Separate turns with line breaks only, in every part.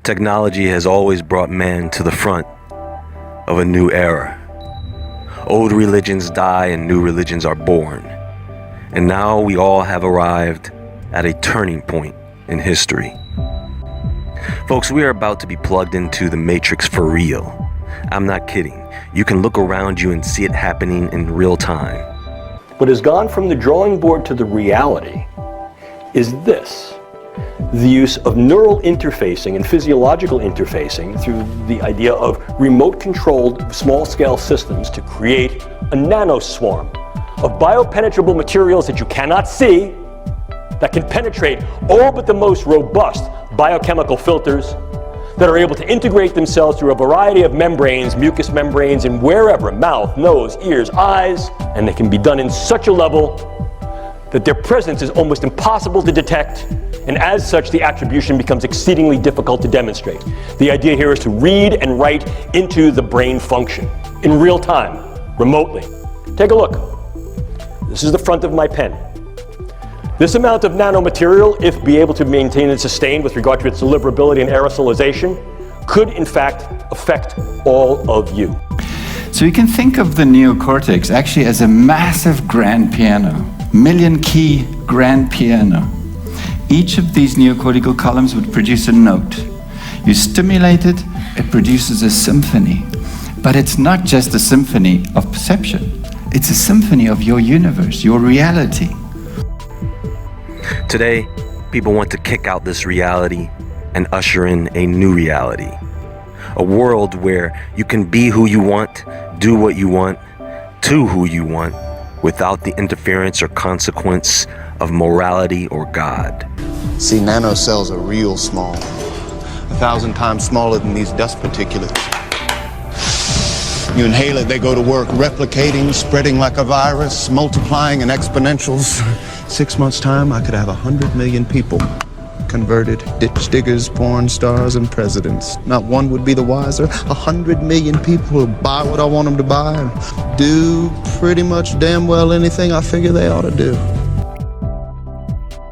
Technology has always brought man to the front of a new era. Old religions die and new religions are born. And now we all have arrived at a turning point in history. Folks, we are about to be plugged into the Matrix for real. I'm not kidding. You can look around you and see it happening in real time.
What has gone from the drawing board to the reality is this: the use of neural interfacing and physiological interfacing through the idea of remote-controlled small-scale systems to create a nanoswarm of biopenetrable materials that you cannot see, that can penetrate all but the most robust biochemical filters, that are able to integrate themselves through a variety of membranes, mucous membranes, and wherever, mouth, nose, ears, eyes, and they can be done in such a level that their presence is almost impossible to detect, and as such the attribution becomes exceedingly difficult to demonstrate. The idea here is to read and write into the brain function in real time, remotely. Take a look. This is the front of my pen. This amount of nanomaterial, if be able to maintain and sustain with regard to its deliverability and aerosolization, could in fact affect all of you.
So you can think of the neocortex actually as a massive grand piano, million-key grand piano. Each of these neocortical columns would produce a note. You stimulate it, it produces a symphony. But it's not just a symphony of perception. It's a symphony of your universe, your reality.
Today, people want to kick out this reality and usher in a new reality. A world where you can be who you want, do what you want, to who you want, without the interference or consequence of morality or God.
See, nanocells are real small, 1,000 times smaller than these dust particulates. You inhale it, they go to work replicating, spreading like a virus, multiplying in exponentials. 6 months' time, I could have 100 million people converted, ditch diggers, porn stars, and presidents. Not one would be the wiser. 100 million people will buy what I want them to buy and do pretty much damn well anything I figure they ought to do.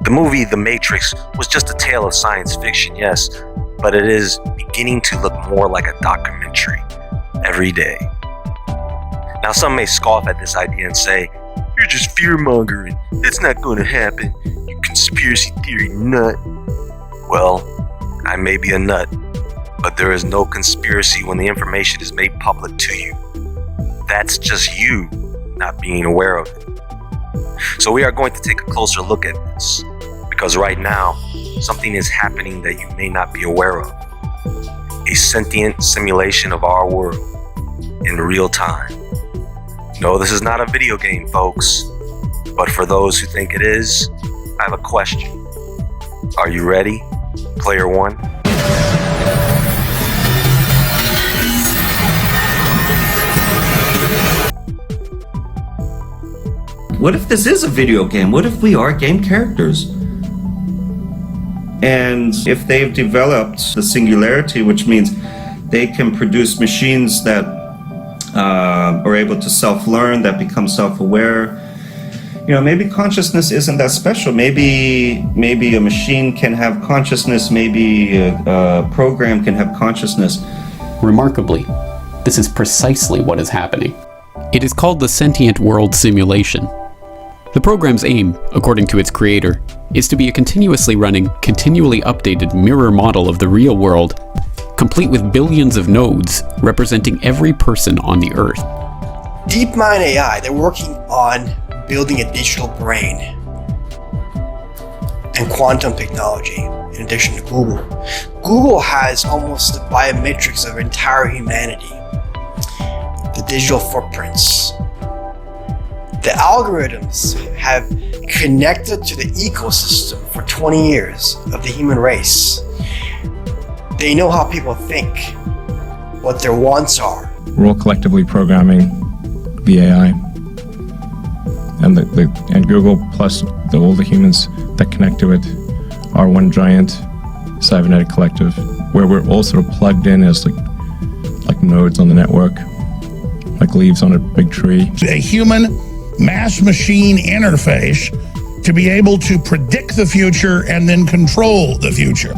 The movie The Matrix was just a tale of science fiction, yes, but it is beginning to look more like a documentary every day. Now, some may scoff at this idea and say, "You're just fear-mongering. It's not going to happen, you conspiracy theory nut." Well, I may be a nut, but there is no conspiracy when the information is made public to you. That's just you not being aware of it. So we are going to take a closer look at this, because right now, something is happening that you may not be aware of. A sentient simulation of our world in real time. No, this is not a video game, folks. But for those who think it is, I have a question. Are you ready, player one?
What if this is a video game? What if we are game characters? And if they've developed the singularity, which means they can produce machines that are able to self-learn, that become self-aware. You know, maybe consciousness isn't that special. Maybe a machine can have consciousness. Maybe a program can have consciousness.
Remarkably, this is precisely what is happening. It is called the Sentient World Simulation. The program's aim, according to its creator, is to be a continuously running, continually updated mirror model of the real world, complete with billions of nodes representing every person on the Earth.
DeepMind AI, they're working on building a digital brain and quantum technology in addition to Google. Google has almost the biometrics of entire humanity, the digital footprints. The algorithms have connected to the ecosystem for 20 years of the human race. They know how people think, what their wants are.
We're all collectively programming the AI, and Google plus all the humans that connect to it are one giant cybernetic collective, where we're all sort of plugged in as like nodes on the network, like leaves on a big tree.
A human mass machine interface to be able to predict the future and then control the future.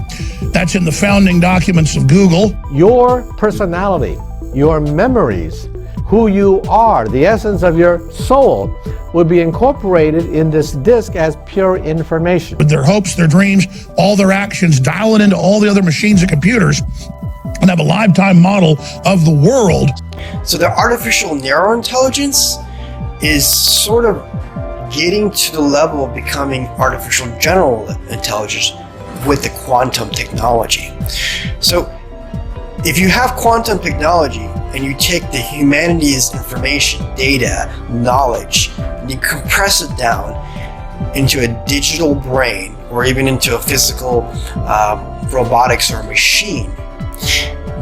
That's in the founding documents of Google.
Your personality, your memories, who you are, the essence of your soul, will be incorporated in this disk as pure information.
With their hopes, their dreams, all their actions, dial it into all the other machines and computers, and have a lifetime model of the world.
So the artificial neurointelligence is sort of getting to the level of becoming artificial general intelligence with the quantum technology. So if you have quantum technology and you take the humanity's information, data, knowledge, and you compress it down into a digital brain or even into a physical robotics or a machine,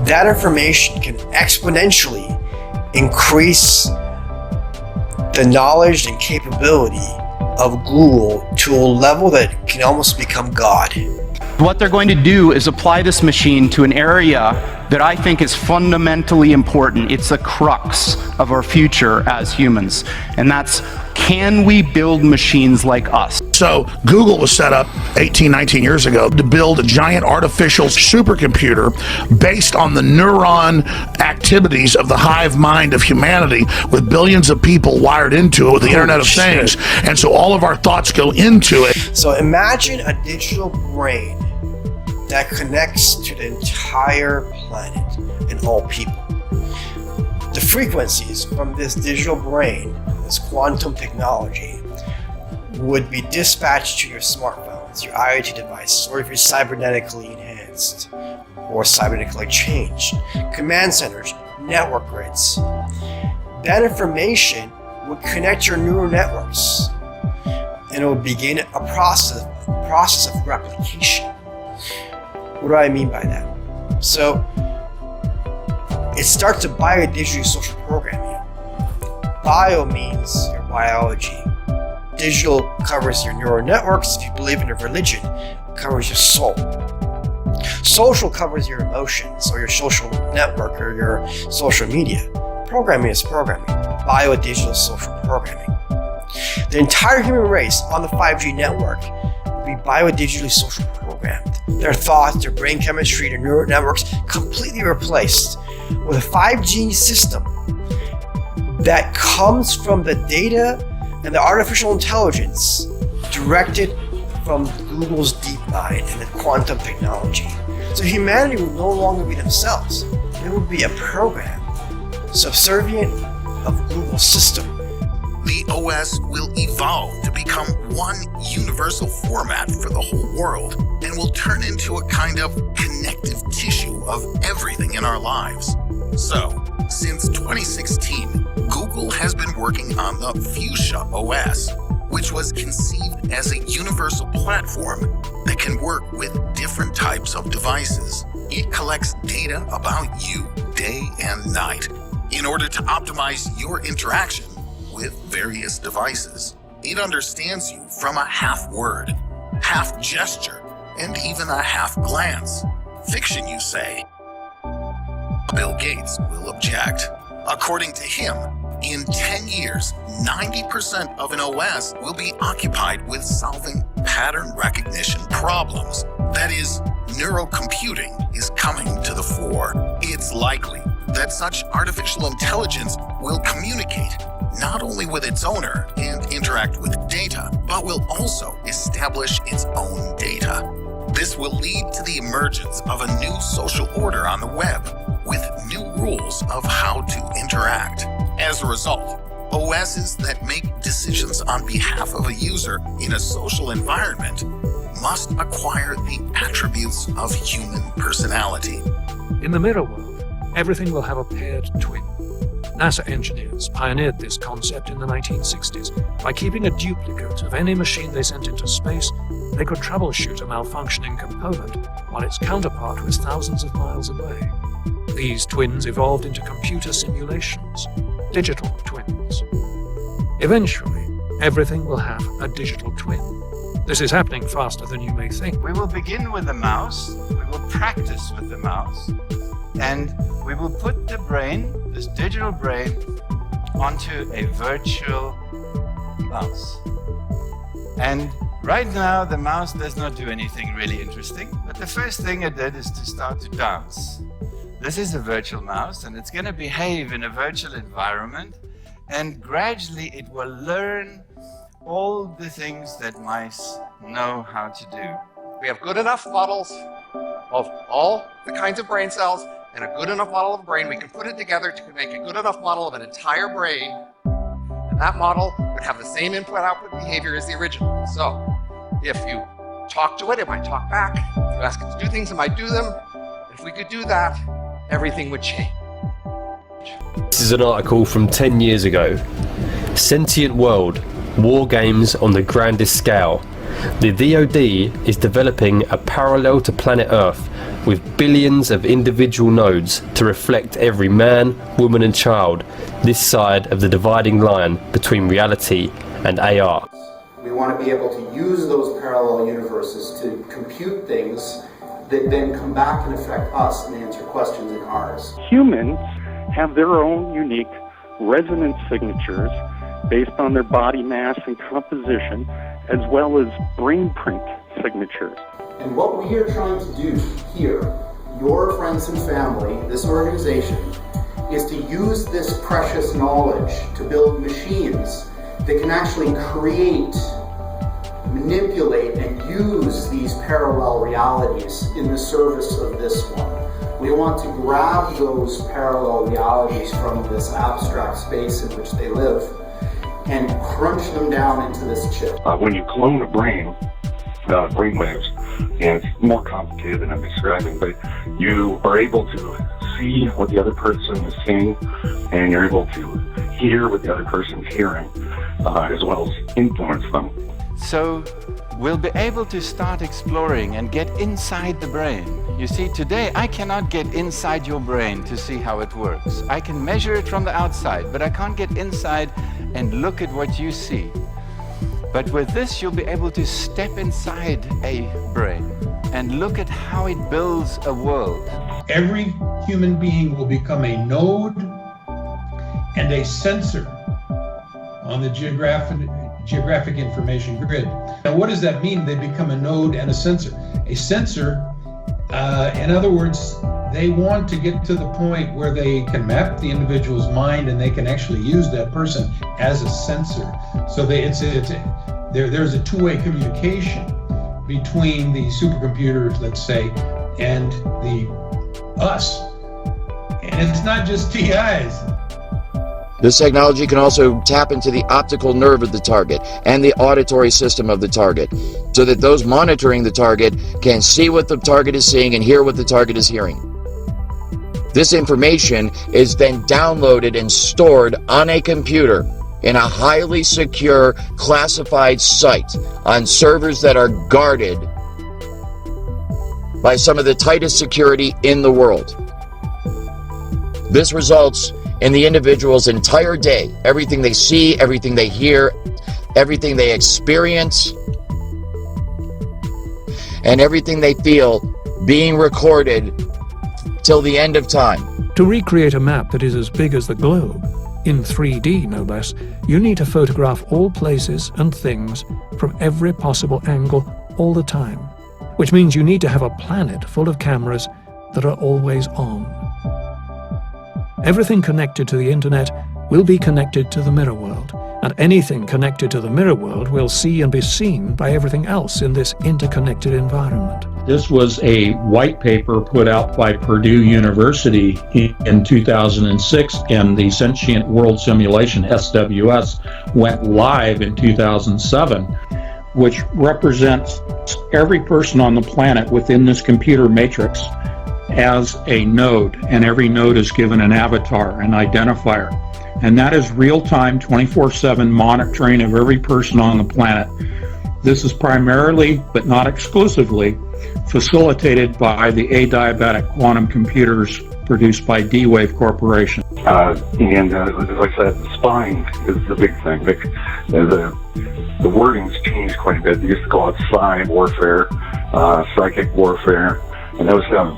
that information can exponentially increase the knowledge and capability of Google to a level that can almost become God.
What they're going to do is apply this machine to an area that I think is fundamentally important. It's a crux of our future as humans, and that's, can we build machines like us?
So Google was set up 18, 19 years ago to build a giant artificial supercomputer based on the neuron activities of the hive mind of humanity, with billions of people wired into it with the Internet of Things. And so all of our thoughts go into it.
So imagine a digital brain that connects to the entire planet and all people. The frequencies from this digital brain, this quantum technology, would be dispatched to your smartphones, your IoT devices, or if you're cybernetically enhanced or cybernetically changed, command centers, network grids. That information would connect your neural networks, and it would begin a process of replication. What do I mean by that? So it starts to bio-digitally social program you. Bio means your biology. Digital covers your neural networks. If you believe in a religion, it covers your soul. Social covers your emotions or your social network or your social media. Programming is programming. Bio-digital social programming. The entire human race on the 5G network will be bio-digitally social programmed. Their thoughts, their brain chemistry, their neural networks completely replaced with a 5G system that comes from the data and the artificial intelligence directed from Google's DeepMind and the quantum technology. So humanity will no longer be themselves. It will be a program subservient of Google's system.
The OS will evolve to become one universal format for the whole world and will turn into a kind of connective tissue of everything in our lives. So, since 2016, Google has been working on the Fuchsia OS, which was conceived as a universal platform that can work with different types of devices. It collects data about you day and night in order to optimize your interaction with various devices. It understands you from a half word, half gesture, and even a half glance. Fiction, you say? Bill Gates will object. According to him, in 10 years, 90% of an OS will be occupied with solving pattern recognition problems. That is, neurocomputing is coming to the fore. It's likely that such artificial intelligence will communicate not only with its owner and interact with data, but will also establish its own data. This will lead to the emergence of a new social order on the web, with new rules of how to interact. As a result, OSs that make decisions on behalf of a user in a social environment must acquire the attributes of human personality.
In the mirror world, everything will have a paired twin. NASA engineers pioneered this concept in the 1960s. By keeping a duplicate of any machine they sent into space, they could troubleshoot a malfunctioning component while its counterpart was thousands of miles away. These twins evolved into computer simulations, digital twins. Eventually, everything will have a digital twin. This is happening faster than you may think.
We will begin with the mouse, we will practice with the mouse, and we will put the brain, this digital brain, onto a virtual mouse. And right now, the mouse does not do anything really interesting, but the first thing it did is to start to dance. This is a virtual mouse, and it's going to behave in a virtual environment, and gradually it will learn all the things that mice know how to do.
We have good enough models of all the kinds of brain cells and a good enough model of a brain. We can put it together to make a good enough model of an entire brain, and that model would have the same input-output behavior as the original. So if you talk to it, it might talk back. If you ask it to do things, it might do them. If we could do that, everything would change.
This is an article from 10 years ago. Sentient World, War Games on the Grandest Scale. The DoD is developing a parallel to planet Earth with billions of individual nodes to reflect every man, woman and child this side of the dividing line between reality and AR.
We want to be able to use those parallel universes to compute things that then come back and affect us and answer questions in ours.
Humans have their own unique resonance signatures based on their body mass and composition, as well as brain print signatures.
And what we are trying to do here, your friends and family, this organization, is to use this precious knowledge to build machines that can actually create, manipulate, and use these parallel realities in the service of this one. We want to grab those parallel realities from this abstract space in which they live and crunch them down into this chip.
When you clone a brain, brainwaves, and it's more complicated than I'm describing, but you are able to see what the other person is seeing, and you're able to hear what the other person's hearing, as well as influence them.
So we'll be able to start exploring and get inside the brain. You see, today I cannot get inside your brain to see how it works. I can measure it from the outside, but I can't get inside and look at what you see. But with this, you'll be able to step inside a brain and look at how it builds a world.
Every human being will become a node and a sensor on the geographic information grid. Now, what does that mean? They become a node and a sensor. A sensor, in other words, they want to get to the point where they can map the individual's mind and they can actually use that person as a sensor. So there's a two-way communication between the supercomputers, let's say, and us. And it's not just TIs.
This technology can also tap into the optical nerve of the target and the auditory system of the target, so that those monitoring the target can see what the target is seeing and hear what the target is hearing. This information is then downloaded and stored on a computer in a highly secure, classified site on servers that are guarded by some of the tightest security in the world. This results in the individual's entire day, everything they see, everything they hear, everything they experience, and everything they feel being recorded till the end of time.
To recreate a map that is as big as the globe, in 3D no less, you need to photograph all places and things from every possible angle all the time, which means you need to have a planet full of cameras that are always on. Everything connected to the internet will be connected to the mirror world, and anything connected to the mirror world will see and be seen by everything else in this interconnected environment.
This was a white paper put out by Purdue University in 2006, and the Sentient World Simulation, SWS, went live in 2007, which represents every person on the planet within this computer matrix as a node, and every node is given an avatar, an identifier. And that is real-time, 24/7 monitoring of every person on the planet. This is primarily, but not exclusively, facilitated by the adiabatic quantum computers produced by D-Wave Corporation.
As I said, spying is the big thing. The wording's changed quite a bit. They used to call it psi warfare, psychic warfare, and those have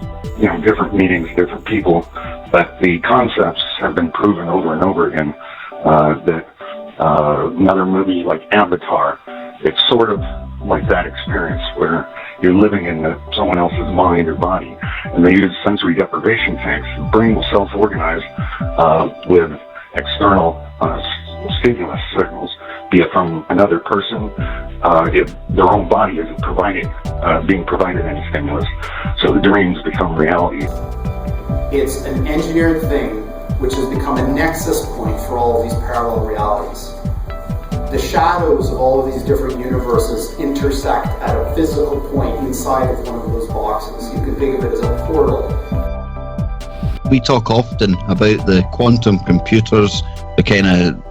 different meanings, different people, but the concepts have been proven over and over again that Another movie like Avatar, it's sort of like that experience where you're living in someone else's mind or body, and they use sensory deprivation tanks. The brain will self-organize with external stimulus signals, be it from another person, if their own body isn't being provided any stimulus. So the dreams become reality.
It's an engineered thing which has become a nexus point for all of these parallel realities. The shadows of all of these different universes intersect at a physical point inside of one of those boxes. You can think of it as a portal.
We talk often about the quantum computers, the kind of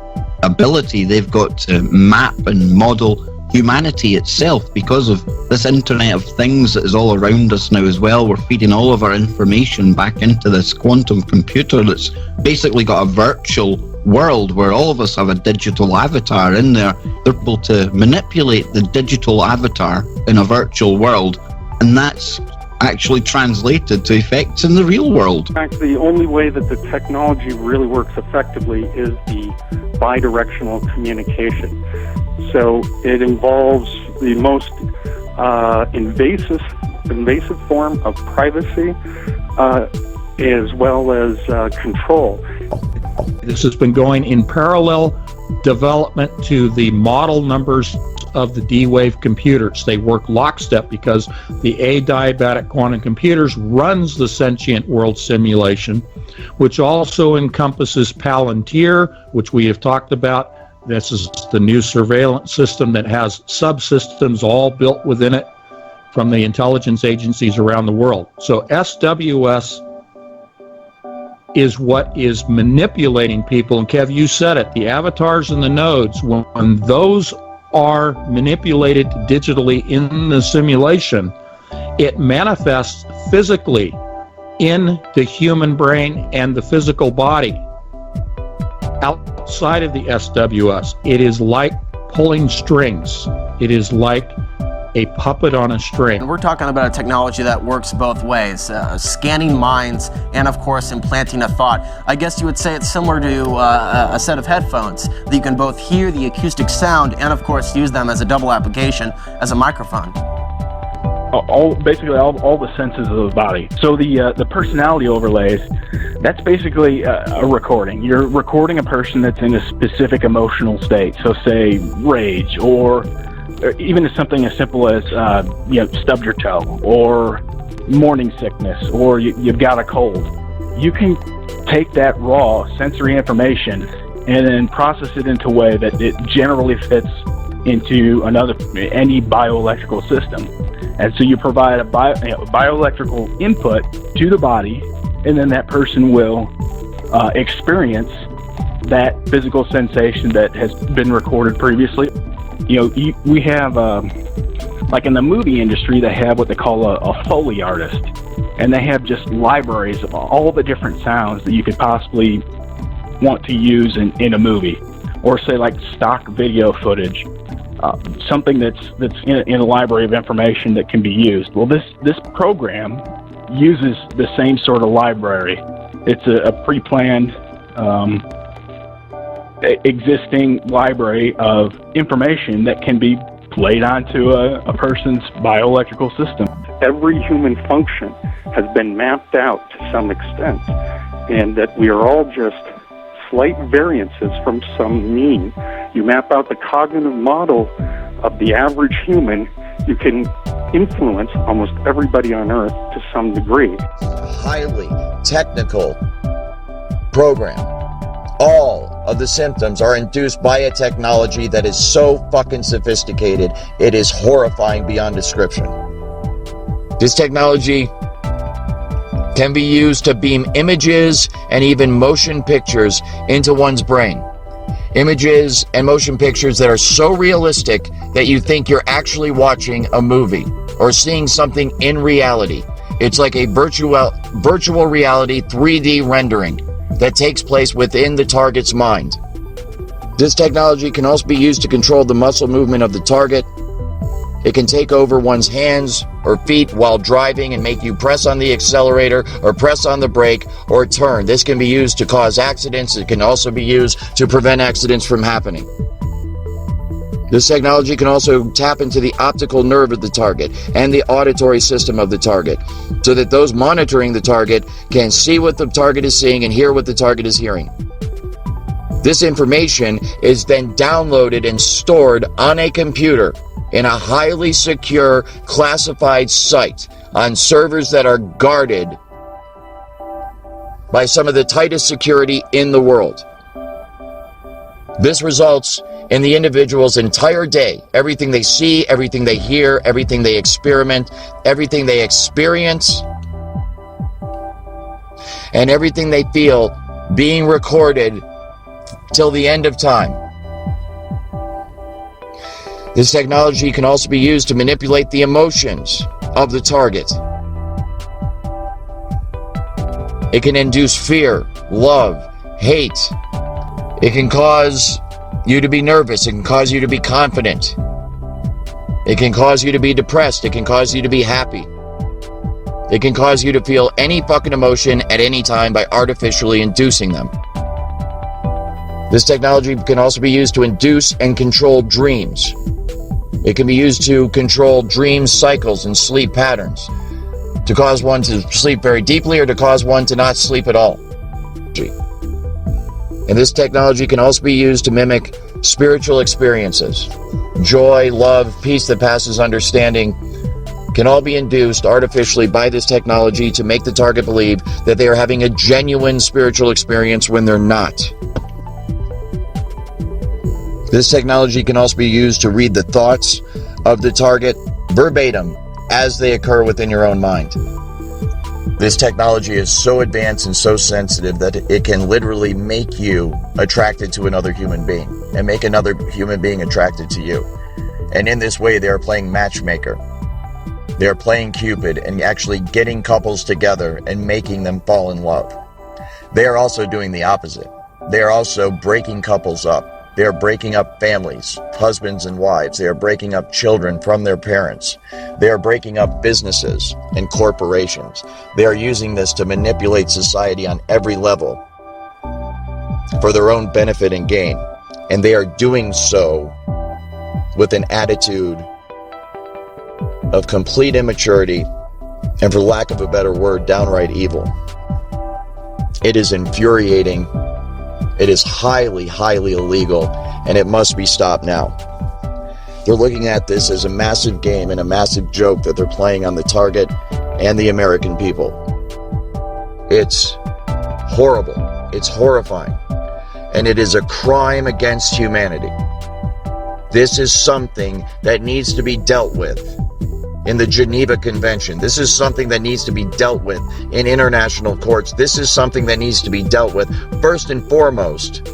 ability they've got to map and model humanity itself because of this Internet of Things that is all around us now as well. We're feeding all of our information back into this quantum computer that's basically got a virtual world where all of us have a digital avatar in there. They're able to manipulate the digital avatar in a virtual world, and that's actually translated to effects in the real world.
In fact, the only way that the technology really works effectively is the bidirectional communication. So it involves the most invasive form of privacy as well as control.
This has been going in parallel development to the model numbers of the D-Wave computers. They work lockstep because the adiabatic quantum computers runs the sentient world simulation, which also encompasses Palantir, which we have talked about. This is the new surveillance system that has subsystems all built within it from the intelligence agencies around the world. So SWS is what is manipulating people. And Kev, you said it, the avatars and the nodes, when those are manipulated digitally in the simulation, it manifests physically in the human brain and the physical body. Outside of the SWS, it is like pulling strings. It is like a puppet on a string.
We're talking about a technology that works both ways, scanning minds and, of course, implanting a thought. I guess you would say it's similar to a set of headphones that you can both hear the acoustic sound and, of course, use them as a double application as a microphone.
Basically all the senses of the body. So the personality overlays, that's basically a recording. You're recording a person that's in a specific emotional state. So say rage, or even something as simple as stubbed your toe, or morning sickness, or you've got a cold. You can take that raw sensory information and then process it into a way that it generally fits into any bioelectrical system. And so you provide a bioelectrical input to the body, and then that person will experience that physical sensation that has been recorded previously. We have, like in the movie industry, they have what they call a Foley artist, and they have just libraries of all the different sounds that you could possibly want to use in a movie, or say like stock video footage. Something that's in a library of information that can be used. Well, this program uses the same sort of library. It's a pre-planned existing library of information that can be played onto a person's bioelectrical system.
Every human function has been mapped out to some extent, and that we are all just slight variances from some mean. You map out the cognitive model of the average human, you can influence almost everybody on Earth to some degree.
Highly technical program. All of the symptoms are induced by a technology that is so fucking sophisticated, it is horrifying beyond description. This technology can be used to beam images and even motion pictures into one's brain. Images and motion pictures that are so realistic that you think you're actually watching a movie or seeing something in reality. It's like a virtual reality 3D rendering that takes place within the target's mind. This technology can also be used to control the muscle movement of the target It can take over one's hands or feet while driving and make you press on the accelerator or press on the brake or turn. This can be used to cause accidents. It can also be used to prevent accidents from happening. This technology can also tap into the optical nerve of the target and the auditory system of the target, so that those monitoring the target can see what the target is seeing and hear what the target is hearing. This information is then downloaded and stored on a computer in a highly secure, classified site on servers that are guarded by some of the tightest security in the world. This results in the individual's entire day, everything they see, everything they hear, everything they experiment, everything they experience, and everything they feel being recorded till the end of time. This technology can also be used to manipulate the emotions of the target. It can induce fear, love, hate. It can cause you to be nervous. It can cause you to be confident. It can cause you to be depressed. It can cause you to be happy. It can cause you to feel any fucking emotion at any time by artificially inducing them. This technology can also be used to induce and control dreams. It can be used to control dream cycles and sleep patterns, to cause one to sleep very deeply or to cause one to not sleep at all. And this technology can also be used to mimic spiritual experiences. Joy, love, peace that passes understanding can all be induced artificially by this technology to make the target believe that they are having a genuine spiritual experience when they're not. This technology can also be used to read the thoughts of the target verbatim as they occur within your own mind. This technology is so advanced and so sensitive that it can literally make you attracted to another human being and make another human being attracted to you. And in this way, they are playing matchmaker. They are playing Cupid and actually getting couples together and making them fall in love. They are also doing the opposite. They are also breaking couples up. They are breaking up families, husbands and wives. They are breaking up children from their parents. They are breaking up businesses and corporations. They are using this to manipulate society on every level for their own benefit and gain. And they are doing so with an attitude of complete immaturity and, for lack of a better word, downright evil. It is infuriating. It is highly, highly illegal, and it must be stopped now. They're looking at this as a massive game and a massive joke that they're playing on the target and the American people. It's horrible. It's horrifying. And it is a crime against humanity. This is something that needs to be dealt with in the Geneva Convention. This is something that needs to be dealt with in international courts. This is something that needs to be dealt with first and foremost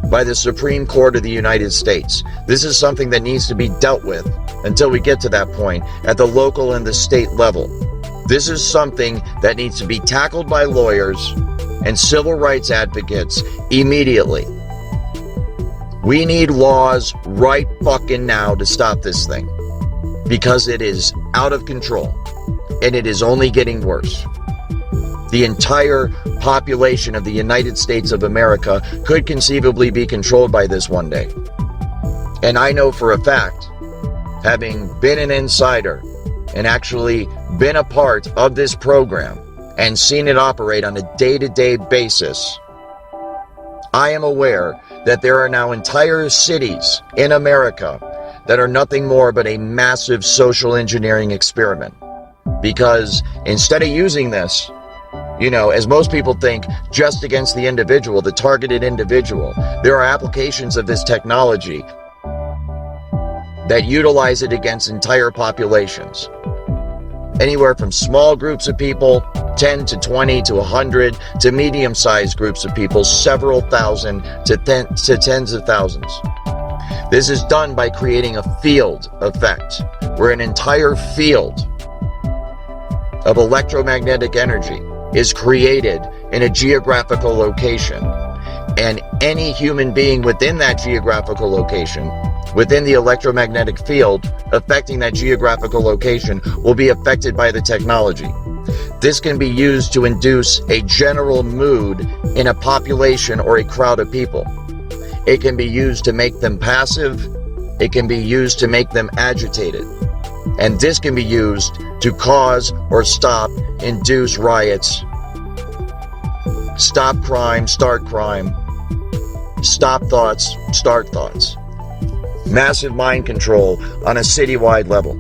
by the Supreme Court of the United States. This is something that needs to be dealt with until we get to that point at the local and the state level. This is something that needs to be tackled by lawyers and civil rights advocates immediately. We need laws right fucking now to stop this thing, because it is out of control and it is only getting worse. The entire population of the United States of America could conceivably be controlled by this one day. And I know for a fact, having been an insider and actually been a part of this program and seen it operate on a day-to-day basis, I am aware that there are now entire cities in America that are nothing more but a massive social engineering experiment. Because instead of using this, as most people think, just against the individual, the targeted individual, there are applications of this technology that utilize it against entire populations. Anywhere from small groups of people, 10 to 20 to 100, to medium-sized groups of people, several thousand to tens of thousands. This is done by creating a field effect, where an entire field of electromagnetic energy is created in a geographical location, and any human being within that geographical location within the electromagnetic field affecting that geographical location will be affected by the technology. This can be used to induce a general mood in a population or a crowd of people. It can be used to make them passive. It can be used to make them agitated. And this can be used to cause or stop, induce riots, stop crime, start crime, stop thoughts, start thoughts. Massive mind control on a citywide level.